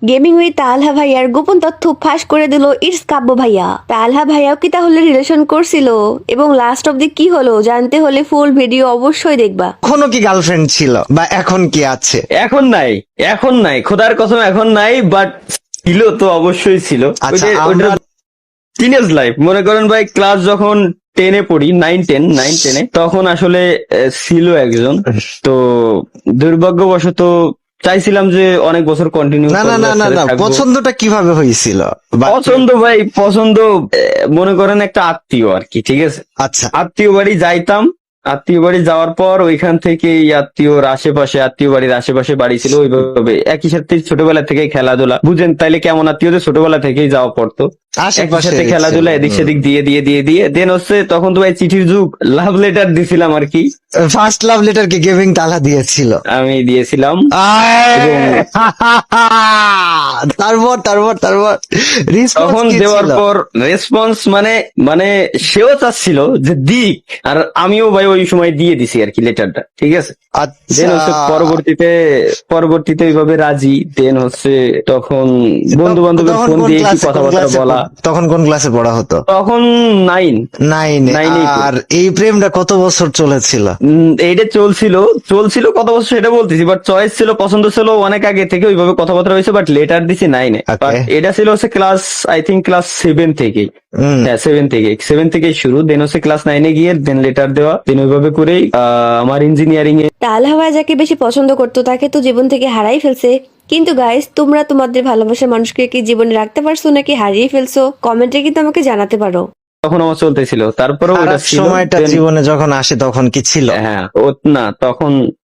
Gaming with তালহা ভাইয়ার গোপন তথ্য ফাঁস করে দিল ইটস কাব্য ভাইয়া। তালহা ভাইয়াও কি তাহলে রিলেশন করছিল এবং লাস্ট অব্দি কি হলো জানতে হলে ফুল ভিডিও অবশ্যই দেখবা। এখনো কি গার্লফ্রেন্ড ছিল বা এখন কি আছে? এখন নাই, এখন নাই, খোদার কসম এখন নাই, বাট ছিল তো অবশ্যই ছিল। আচ্ছা, আমরা- টিনেজ লাইফ মনে করেন ভাই, ক্লাস যখন 10-এ পড়ি, 9-10 তখন আসলে ছিল একজন। তো দুর্ভাগ্যবশত চাইছিলাম যে অনেক বছর কন্টিনিউ না না না না না, পছন্দটা কিভাবে হয়েছিল? পছন্দ ভাই, পছন্দ মনে করেন একটা আত্মীয় আর কি, ঠিক আছে। আচ্ছা, আত্মীয় বাড়ি যাইতাম, আত্মীয় বাড়ি যাওয়ার পর ওইখান থেকে আত্মীয় বাড়ির আশেপাশে বাড়ি ছিল, ওইভাবে একই সাথে ছোটবেলা থেকেই খেলাধুলা, বুঝেন তাইলে কেমন আত্মীয়, যে ছোটবেলা থেকেই যাওয়া পড়তো একই আশেপাশে সাথে খেলাধুলা এদিক সেদিক দিয়ে দিয়ে দিয়ে দিয়ে দেন হচ্ছে তখন তো ভাই চিঠির যুগ, লাভ লেটার দিছিলাম আর কি। ফার্স্ট লাভ লেটার কে গেমিং তালহা দিয়েছিল? আমি দিয়েছিলাম। তারপর তারপর তারপর তখন দেওয়ার পর রেসপন্স মানে মানে সেও চাচ্ছিল যে দিক, আর আমিও ভাই ওই সময় দিয়ে দিছি আর কি লেটারটা, ঠিক আছে। দেন হচ্ছে পরবর্তীতে ওইভাবে রাজি, দেন হচ্ছে তখন বন্ধু বান্ধবের ফোন দিয়ে কি কথাবার্তা বলা। তখন কোন ক্লাসে পড়া হতো? তখন 9 নাইনে। নাইনেই তো। আর এই প্রেমটা কত বছর চলেছিল? এইটা চলছিল কত বছর সেটা বলতেছি, বাট চয়েস ছিল, পছন্দ ছিল অনেক আগে থেকে, ওইভাবে কথাবার্তা হয়েছে, বাট লেটার দিছি 9-এ। Okay. বাট এটা ছিল হচ্ছে ক্লাস, আই থিঙ্ক ক্লাস 7 থেকেই। হ্যাঁ, 7 থেকেই শুরু, দেন হচ্ছে ক্লাস 9-এ গিয়ে দেন লেটার দেওয়া, দেন ওইভাবে করেই আমার ইঞ্জিনিয়ারিং এ। তালহা ভাইয়া যাকে বেশি পছন্দ করতো তাকে তো জীবন থেকে হারাই ফেলছে। কিন্তু গাইস, তোমরা তোমাদের ভালোবাসার মানুষকে কি জীবনে রাখতে পারছো নাকি হারিয়ে ফেলছো? কমেন্টে কিন্তু আমাকে জানাতে পারো। তখন আমার চলতেছিল, তারপরেও ওটা খারাপ ছিল। সময়টা Then- জীবনে যখন আসে তখন কি ছিল? হ্যাঁ, ও না,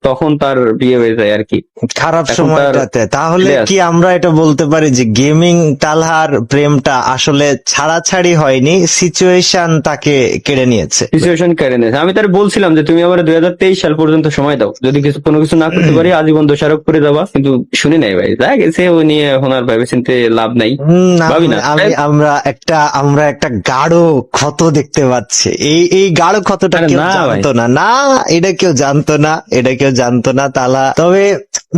তখন তার বিয়ে হয়ে যায় আর কি। খারাপ এখন তার সময়টাতে তাহলে ছেলে আছে। কি আমরা এটা বলতে পারি যে গেমিং তালহার প্রেমটা আসলে ছাড়াছাড়ি হয়নি, সিচুয়েশন তাকে কেড়ে নিয়েছে? সিচুয়েশন কেড়ে নিয়েছে। আমি তার বলছিলাম যে তুমি আমার 2023 সাল পর্যন্ত সময় দাও, যদি কোনো কিছু না করতে পারি আজীবন দোষারোপ করে যাবা, কিন্তু শুনি নাই ভাই, যা গেছে ও নিয়ে এখন আর ভেবে চিন্তে লাভ নাই। ভাবি না। আমরা একটা গাঢ় ক্ষত দেখতে পাচ্ছি। এই গাঢ় ক্ষতটা আরে কেউ না ভাই। জানতো না, না এটা কেউ জানতো না তালা। তবে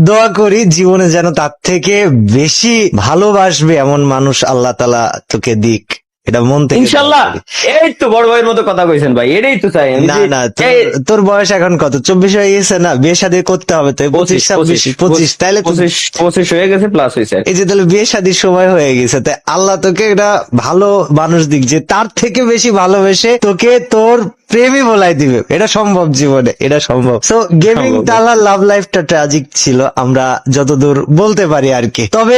দোয়া করি জীবনে যেন তার থেকে বেশি ভালোবাসবে এমন মানুষ আল্লাহ তাআলা তোকে দিক, এটা মন থেকে দোয়া ইনশাল্লাহ। করি। এই তো বড় ভাইয়ের মতো কথা কইছেন ভাই, এটাই তো চাই আমি না যে- না, এই- তোর বয়স এখন কত? 24 হয়ে গেছে না? বিয়ে শাদী করতে হবে তো 25 তাইলে তো 25 হয়ে গেছে, প্লাস হয়েছে। এই যে তাহলে বিয়ে শাদীর সময় হয়ে গেছে, তাই আল্লাহ তোকে একটা ভালো মানুষ দিক যে তার থেকে বেশি ভালোবেসে তোকে তোর প্রেমই বলাই দিবে। এটা সম্ভব জীবনে, এটা সম্ভব। সো গেমিং সম্ভব। তালার লাভ লাইফটা ট্র্যাজিক ছিল, আমরা যতদূর বলতে পারি আর কি। তবে